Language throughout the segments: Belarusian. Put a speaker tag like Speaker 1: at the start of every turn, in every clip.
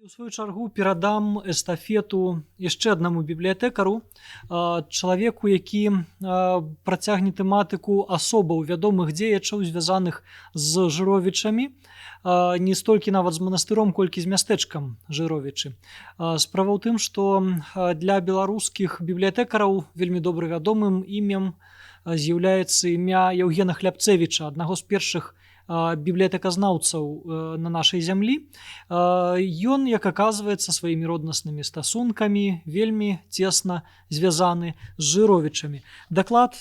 Speaker 1: І ў сваю чаргу перадам эстафету яшчэ аднаму бібліятэкару, чалавеку, які працягне тэматыку асобаў вядомых дзеячаў, звязаных з жыровічамі, не столькі нават з манастыром, колькі з мястэчкам Жыровічы. Справа ў тым, што для беларускіх бібліятэкараў вельмі добра вядомым імем з'яўляецца імя Яўгена Хлябцевіча, аднаго з першых бібліятэказнаўцаў на нашай зямлі. Ён, як аказваецца, сваімі роднаснымі стасункамі вельмі цесна звязаны з жыровічамі. Даклад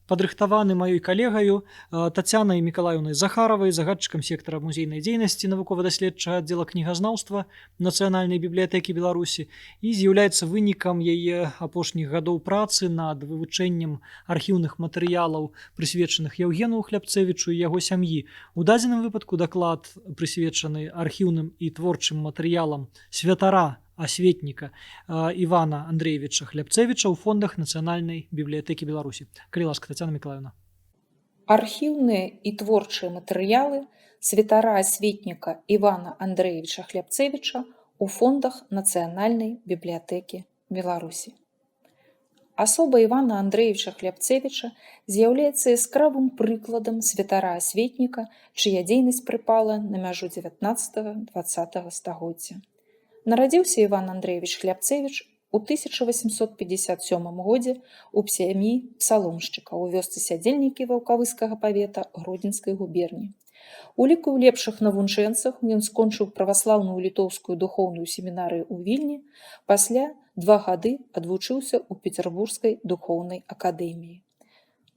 Speaker 1: падрыхтаваны маёй калегаю Тацянай Мікалаеўнай Захаравай, загадчыкам сектара музейнай дзейнасці навукова-даследчага аддзела кнігазнаўства Нацыянальнай бібліятэкі Беларусі і з'яўляецца вынікам яе апошніх гадоў працы над вывучэннем архіўных матэрыялаў, прысвечаных Яўгену Хлябцевічу і яго сям'і. У дадзеным выпадку даклад прысвечаны архіўным і творчым матэрыялам святара асветніка Івана Андреевича Хлябцевіча ў фондах Нацыянальнай бібліятэкі Беларусі. Калі ласка, Тацяна Мікалаеўна.
Speaker 2: Архіўныя і творчыя матэрыялы святара асветніка Івана Андреевича Хлябцевіча ў фондах Нацыянальнай бібліятэкі Беларусі. Асоба Івана Андреевича Хлябцевіча з'яўляецца яскравым прыкладам святара асветніка, чыя дзейнасць прыпала на мяжу 19-20 стагоддзя. Нарадзіўся Іван Андреевич Хлябцевіч у 1857 годзе ў сям'і псаломшчыка ў вёсцы Сядзельнікі Ваўкавыскага павета Гродзенскай губерні. У ліку лепшых навучэнцаў ён скончыў праваслаўную літоўскую духоўную семінарыю ў Вільні, пасля 2 гады адвучыўся ў Пецярбургскай духоўнай акадэміі.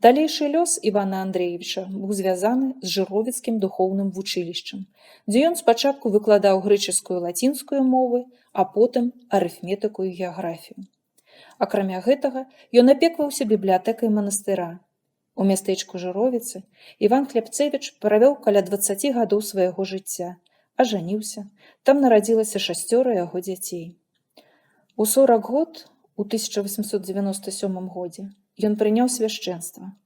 Speaker 2: Далейшы лёс Івана Андреевича быў звязаны з жыровіцкім духоўным вучылішчам, дзе ён спачатку выкладаў грэчаскую і лацінскую мовы, а потым арыфметыку і геаграфію. Акрамя гэтага, ён апекваўся бібліятэкай манастыра. У мястэчку Жыровіцы Іван Хлябцевіч правёў каля 20 гадоў свайго жыцця, ажаніўся, там нарадзілася 6 яго дзяцей. У 40 год, у 1897 годзе, ён прыняў свяшчэнства,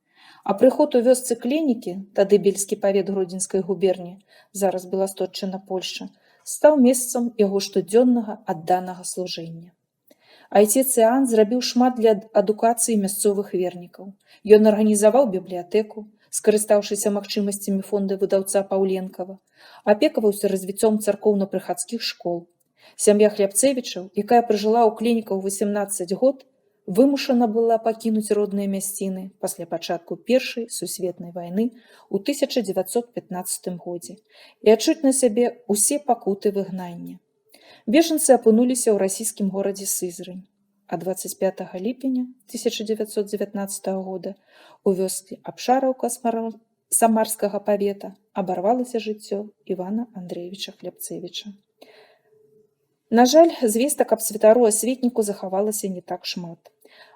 Speaker 2: а прыход у вёсцы Клінікі, тады бельскі павет Гродзенскай губерні, зараз Беластотчына, Польшча, стаў месцам яго штодзённага адданага служэння. Айцец Іан зрабіў шмат для адукацыі мясцовых вернікаў. Ён арганізаваў бібліятэку, скарыстаўшыся магчымасцямі фонда выдаўца Паўленкава, апекаваўся развіццём царкоўна-прыхадскіх школ. Сям'я Хлябцевічаў, якая пражыла ў Клініках 18 год, вымушана была пакінуць родныя мясціны пасля пачатку Першай сусветнай вайны ў 1915 годзе і адчуць на сябе ўсе пакуты выгнання. Бежанцы апынуліся ў расійскім горадзе Сызрань, а 25 ліпеня 1919 года у вёсцы Абшараўка Самарскага павета абарвалася жыццё Івана Андреевича Хлябцевіча. На жаль, звестак аб святару асветніку захавалася не так шмат.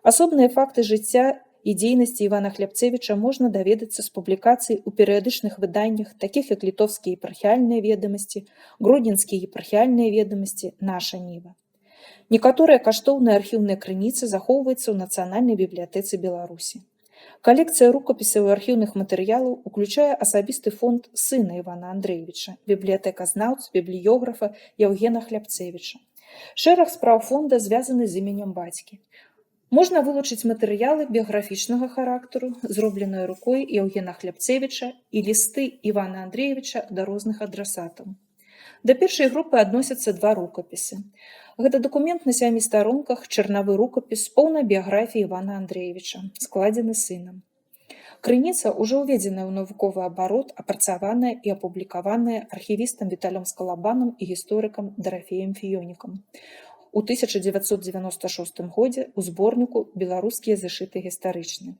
Speaker 2: Асобныя факты жыцця і дзейнасці Івана Хлябцевіча можна даведацца з публікацый у перыядычных выданнях, такіх як літоўскія епархіяльныя ведамасці, гродзенскія епархіяльныя ведамасці, Наша Ніва. Некаторыя каштоўныя архіўныя крыніцы захоўваюцца ў Нацыянальнай бібліятэцы Беларусі. Калекцыя рукапісаў і архіўных матэрыялаў уключае асабісты фонд сына Івана Андреевича, бібліятэказнаўцы, бібліёграфа Яўгена Хлябцевіча. Шэраг спраў фонда звязаны з іменем бацькі. Можна вылучыць матэрыялы біяграфічнага характару, зробленыя рукой Яўгена Хлябцевіча і лісты Івана Андреевича да розных адрасатаў. Да першай групы адносяцца 2 рукапісы. Гэта дакумент на 7 старонках, чарнавы рукапіс з поўнай біяграфіяй Івана Андреевича, складзены сынам. Крыніца ўжо ўведзеная ў навуковы абарот, апрацаваная і апублікаваная архівістам Віталем Скалабанам і гісторыкам Дарафеем Фіёнікам. У 1996 годзе ў зборніку «Беларускія зашыты гістарычна».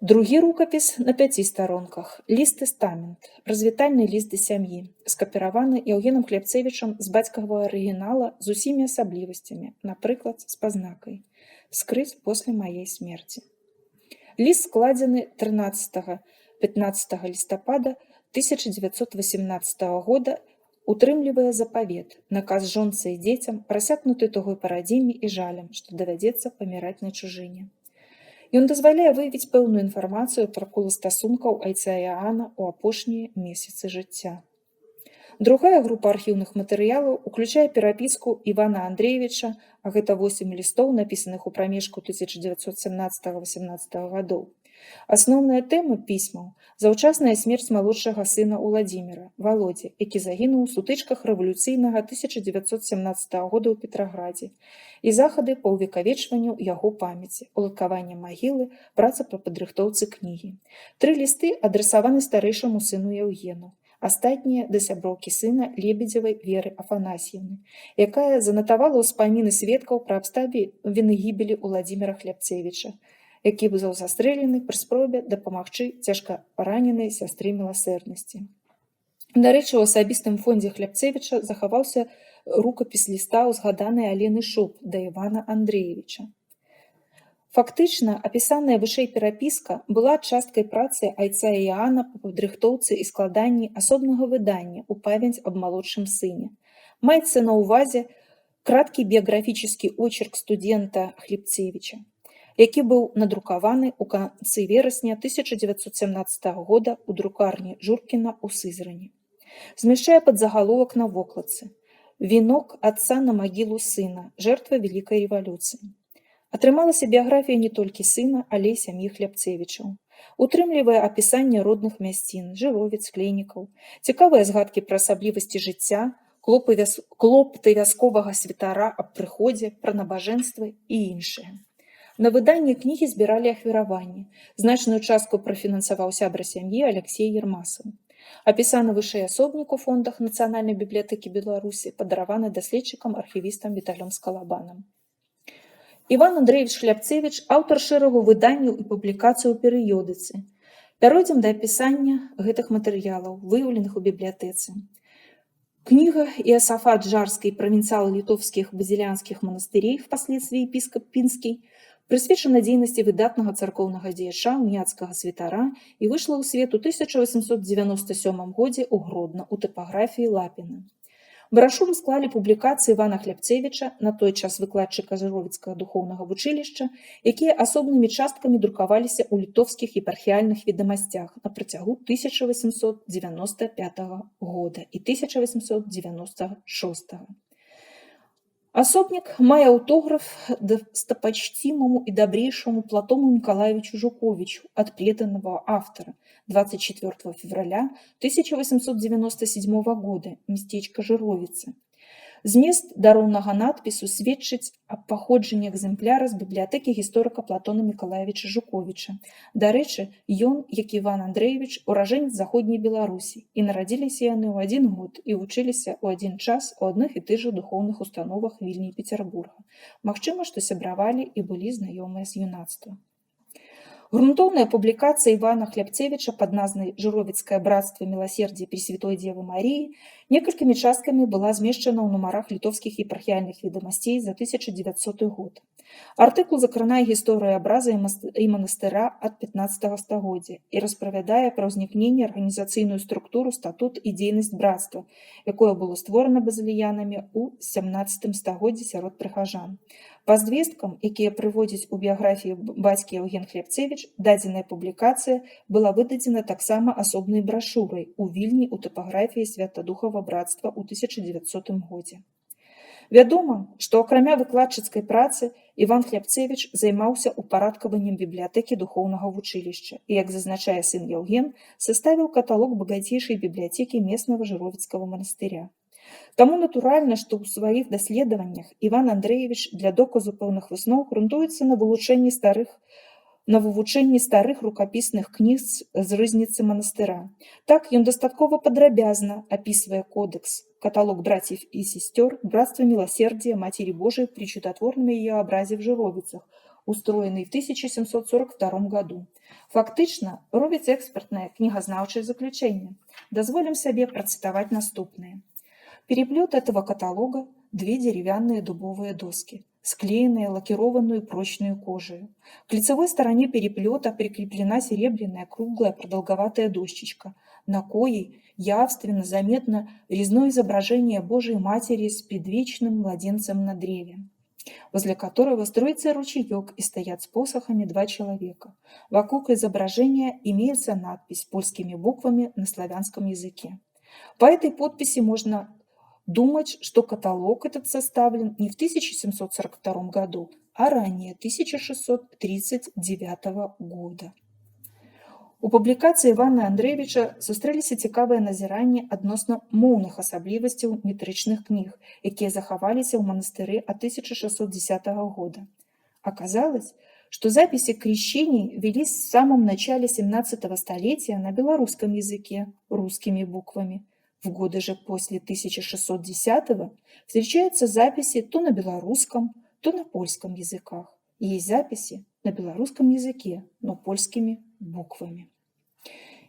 Speaker 2: Другі рукапіс на 5 старонках, ліст-тэстамент, развітальны ліст да сям'і, скапіраваны Яўгенам Хлябцевічам з бацькавага арыгінала з усімі асаблівасцямі, напрыклад, з пазнакай «Скрыць после маей смерці». Ліст складзены 13-15 лістапада 1918 года, утрымлівае запавет, наказ жонцы і дзецям, прасякнуты тугой парадзімі і жалем, што давядзецца паміраць на чужыне. Ён дазваляе выявіць пэўную інфармацыю пра колы стасункаў айца Іаана ў апошнія месяцы жыцця. Другая група архіўных матэрыялаў уключае перапіску Івана Андрэевіча, а гэта 8 лістоў, напісаных у прамежку 1917-18 гадоў. Асноўная тэма пісьмаў – заўчасная смерць малодшага сына Уладзіміра, Валодзі, які загінуў у сутычках рэвалюцыйнага 1917 года ў Петраградзе, і захады па ўвекавечванню яго памяці, уладкаванне магілы, праца па падрыхтоўцы кнігі. 3 лісты адрасаваны старэйшаму сыну Яўгену, астатнія да сяброўкі сына Лебедзевай Веры Афанасьевны, якая занатавала ўспаміны сведкаў пра абставіны гібелі Уладзіміра Хлябцевіча, які быў застрэлены пры спробе дапамагчы цяжка раненай сястры міласэрнасці. Дарэчы, у асабістым фондзе Хлябцевіча захаваўся рукапіс ліста узгаданай Алены Шуп да Івана Андрэевіча. Фактычна, апісаная вышэй перапіска была часткай працы айца Іаана па падрыхтоўцы і складанні асобнага выдання ў памяць аб малодшым сыне. Маецца на ўвазе краткі біяграфічны очерк студэнта Хлябцевіча, які быў надрукаваны ў канцы верасня 1917 года ў друкарні Журкіна ў Сызрані. Змяшчае падзагаловак на вокладцы «Вінок отца на магілу сына. Жертва Вялікай рэвалюцыі». Атрымалася біяграфія не толькі сына, але і сям'і Хлябцевічаў. Утрымлівае апісанне родных мясцін, жыровец, клейнікаў, цікавыя згадкі пра асаблівасці жыцця, клопты вясковага святара аб прыходзе, пра набажэнствы і іншае. На выданне кнігі збіралі ахвяраванні. Значную частку прафінансаваў сябра сям'і Алексей Ермасаў. Апісаны вышэй асобнік у фондах Нацыянальнай бібліятэкі Беларусі падараваны даследчыкам архівістам Віталём Скалабанам. Іван Андрэевіч Хлябцевіч – аўтар шэрагу выданняў і публікацый у перыёдыцы. Пяройдзем да апісання гэтых матэрыялаў, выяўленых у бібліятэцы. Книга Иосафат Жарский «Провинциал литовских базилианских монастырей, впоследствии епископ Пинский», присвечена деятельности выдатного церковного дзеяча, уніяцкага святара и вышла ў свет у 1897 годзе ў Гродно у типографии Лапіна. Брошуру склалі публікацыі Івана Хлябцевіча, на той час выкладчыка Жыровіцкага духоўнага вучылішча, якія асобнымі часткамі друкаваліся ў літовскіх епархіяльных ведамасцях на працягу 1895 года і 1896. Асобнік мае аўтограф достопочтимому и добрейшему Платону Николаевичу Жуковичу от преданного автора 24 февраля 1897 года, местечко Жыровіцы. Змест дароўнага надпісу сведчыць аб паходжанні экземпляра з бібліятэкі гісторыка Платона Миколаевича Жуковича. Дарэчы, ён, як Іван Андрэевіч, уражэнец заходняй Беларусі, і нарадзіліся яны ў адзін год і вучыліся ў адзін час у адных і тых жа духоўных установах Вільні і Пецярбурга. Магчыма, што сябравалі і былі знаёмыя з юнацтва. Грунтоўная публікацыя Івана Хлябцевіча пад назвай «Жыровіцкае братства міласердзя Пресвятой Девы Маріі» некалькімі часткамі была змешчана ў нумарах літовскіх епархіяльных ведамасцей за 1900 год. Артыкул закранае гісторыю абраза і манастыра ад 15 стагоддзя і распавядае пра ўзнікненне, арганізацыйную структуру, статут і дзейнасць братства, якое было створана базыльянамі ў 17 стагоддзі сярод прыхажан. Па звесткам, якія прыводзяць у біяграфіі бацькі Яўген Хлябцевіч, дадзеная публікацыя была выдадзена таксама асобнай брашурай у Вільні ў тыпаграфіі Святадухава братства ў 1900 годзе. Вядома, што акрамя выкладчыцкай працы Іван Хлябцевіч займаўся ўпарадкаваннем бібліятэкі духоўнага вучылішча і, як зазначае сын Яўген, составіў каталог багацейшай бібліятэкі местнага Жыровіцкага манастыря. Таму натуральна, што ў сваіх даследаваннях Іван Андрэевіч для доказу пэўных высноў грунтуецца на вывучэнні старых рукапісных кніг з рызніцы манастыра. Так, ён дастаткова падрабязна апісвае кодекс, каталог братьев и сестер, братство милосердия Матери Божией при чудотворном ее образе в Жыровіцах, устроенный в 1742 году. Фактично, робіць экспертное книгознаўчае заключение. Дозволим себе процитовать наступные. Переплет этого каталога – 2 деревянные дубовые доски, склеенные лакированную прочную кожей. К лицевой стороне переплета прикреплена серебряная круглая продолговатая дощечка, на коей явственно заметно резное изображение Божией Матери с предвечным младенцем на древе, возле которого строится ручеек и стоят с посохами 2 человека. Вокруг изображения имеется надпись польскими буквами на славянском языке. По этой подписи можно думать, что каталог этот составлен не в 1742 году, а ранее, 1639 года. У публікацыі Івана Андрэевіча сустрэліся цікавыя назіранні адносна моўных асаблівасцяў метрычных кніг, якія захаваліся ў манастыры ад 1610 года. Оказалось, что записи крещений велись в самом начале 17 столетия на белорусском языке русскими буквами. В годы же после 1610 встречаются записи то на белорусском, то на польском языках. И есть записи на белорусском языке, но польскими буквами.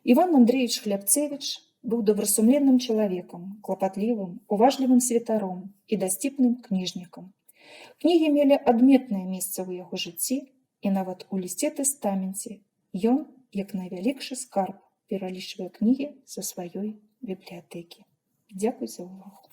Speaker 2: Иван Андреевич Хлябцевич был добросумленным человеком, клопотливым, уважливым святаром и дасціпным кніжнікам. Кнігі мелі адметнае месца ў яго жыцці, і нават у лісце тэстаменце ён, як найвялікшы скарб, пералічвае кнігі са сваёй бібліятэкі. Дзякуй за увагу.